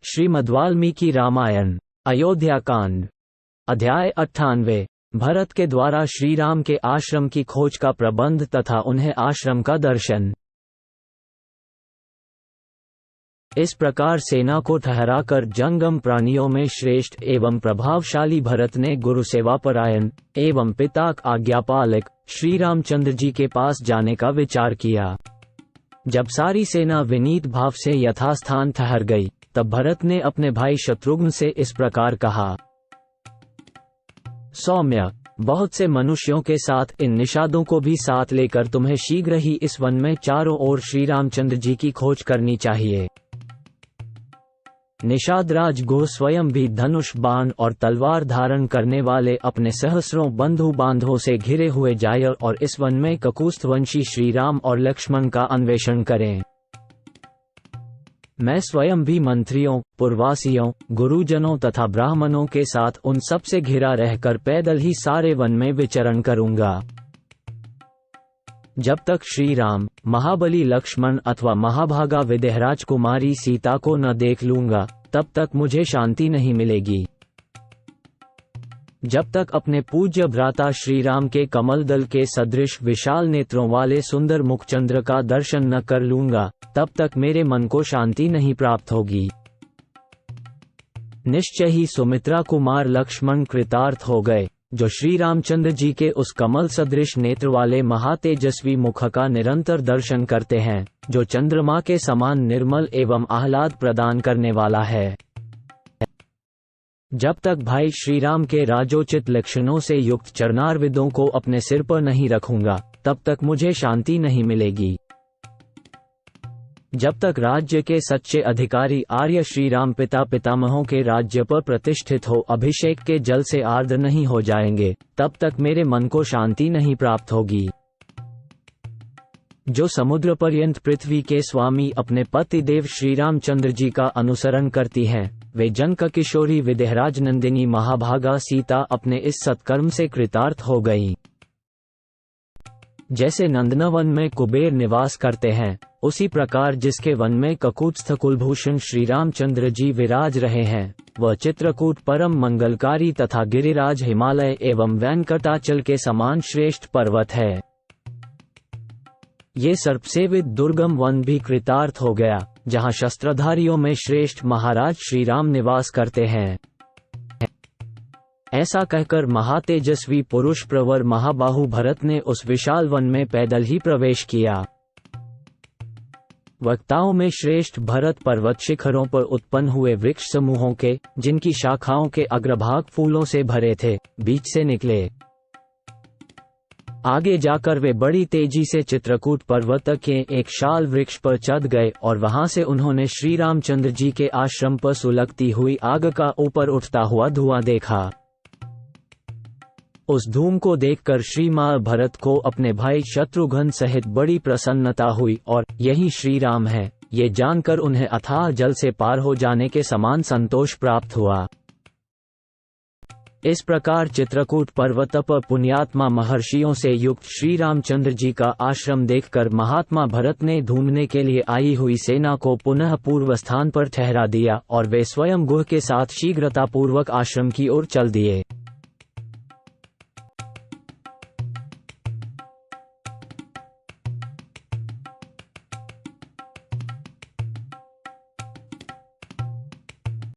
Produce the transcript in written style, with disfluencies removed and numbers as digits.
श्रीमद्वाल्मीकि रामायण अयोध्या कांड अध्याय 98 भरत के द्वारा श्रीराम के आश्रम की खोज का प्रबंध तथा उन्हें आश्रम का दर्शन। इस प्रकार सेना को ठहराकर जंगम प्राणियों में श्रेष्ठ एवं प्रभावशाली भरत ने गुरुसेवा परायण एवं पिता आज्ञापालक श्री रामचंद्र जी के पास जाने का विचार किया। जब सारी सेना विनीत भाव से यथास्थान ठहर गई, तब भरत ने अपने भाई शत्रुघ्न से इस प्रकार कहा, सौम्य, बहुत से मनुष्यों के साथ इन निषादों को भी साथ लेकर तुम्हें शीघ्र ही इस वन में चारों ओर श्री रामचंद्र जी की खोज करनी चाहिए। निषादराज गो स्वयं भी धनुष बाण और तलवार धारण करने वाले अपने सहस्रों बंधु बांधवों से घिरे हुए जाय और इस वन में ककुस्थवंशी श्रीराम और लक्ष्मण का अन्वेषण करें। मैं स्वयं भी मंत्रियों, पुरवासियों, गुरुजनों तथा ब्राह्मणों के साथ उन सब से घिरा रहकर पैदल ही सारे वन में विचरण करूंगा। जब तक श्री राम, महाबली लक्ष्मण अथवा महाभागा विदेहराज कुमारी सीता को न देख लूंगा, तब तक मुझे शांति नहीं मिलेगी। जब तक अपने पूज्य भ्राता श्री राम के कमल दल के सदृश विशाल नेत्रों वाले सुंदर मुखचंद्र का दर्शन न कर लूंगा, तब तक मेरे मन को शांति नहीं प्राप्त होगी। निश्चय ही सुमित्रा कुमार लक्ष्मण कृतार्थ हो गए, जो श्री रामचंद्र जी के उस कमल सदृश नेत्र वाले महातेजस्वी मुख का निरंतर दर्शन करते हैं, जो चंद्रमा के समान निर्मल एवं आह्लाद प्रदान करने वाला है। जब तक भाई श्रीराम के राजोचित लक्षणों से युक्त चरणारविंदों को अपने सिर पर नहीं रखूंगा, तब तक मुझे शांति नहीं मिलेगी। जब तक राज्य के सच्चे अधिकारी आर्य श्रीराम पिता पितामहों के राज्य पर प्रतिष्ठित हो अभिषेक के जल से आर्द्र नहीं हो जाएंगे, तब तक मेरे मन को शांति नहीं प्राप्त होगी। जो समुद्र पर्यंत पृथ्वी के स्वामी अपने पति देव श्री रामचंद्र जी का अनुसरण करती हैं, वे जनक किशोरी विदेहराज नंदिनी महाभागा सीता अपने इस सत्कर्म से कृतार्थ हो गईं। जैसे नंदनवन में कुबेर निवास करते हैं, उसी प्रकार जिसके वन में ककुत्स्थ कुलभूषण श्री रामचंद्र जी विराज रहे हैं, वह चित्रकूट परम मंगलकारी तथा गिरिराज हिमालय एवं वेंकटाचल के समान श्रेष्ठ पर्वत है। ये सर्पसेवित दुर्गम वन भी कृतार्थ हो गया, जहाँ शस्त्रधारियों में श्रेष्ठ महाराज श्री राम निवास करते हैं। ऐसा कहकर महातेजस्वी पुरुष प्रवर महाबाहु भरत ने उस विशाल वन में पैदल ही प्रवेश किया। वक्ताओं में श्रेष्ठ भरत पर्वत शिखरों पर उत्पन्न हुए वृक्ष समूहों के, जिनकी शाखाओं के अग्रभाग फूलों से भरे थे, बीच से निकले। आगे जाकर वे बड़ी तेजी से चित्रकूट पर्वत के एक शाल वृक्ष पर चढ़ गए और वहां से उन्होंने श्री रामचंद्र जी के आश्रम पर सुलगती हुई आग का ऊपर उठता हुआ धुआं देखा। उस धूम को देखकर श्री मां भरत को अपने भाई शत्रुघ्न सहित बड़ी प्रसन्नता हुई और यही श्री राम है, ये जानकर उन्हें अथाह जल से पार हो जाने के समान संतोष प्राप्त हुआ। इस प्रकार चित्रकूट पर्वत पर पुण्यात्मा महर्षियों से युक्त श्री रामचंद्र जी का आश्रम देखकर महात्मा भरत ने ढूंढने के लिए आई हुई सेना को पुनः पूर्व स्थान पर ठहरा दिया और वे स्वयं गुह के साथ शीघ्रतापूर्वक आश्रम की ओर चल दिए।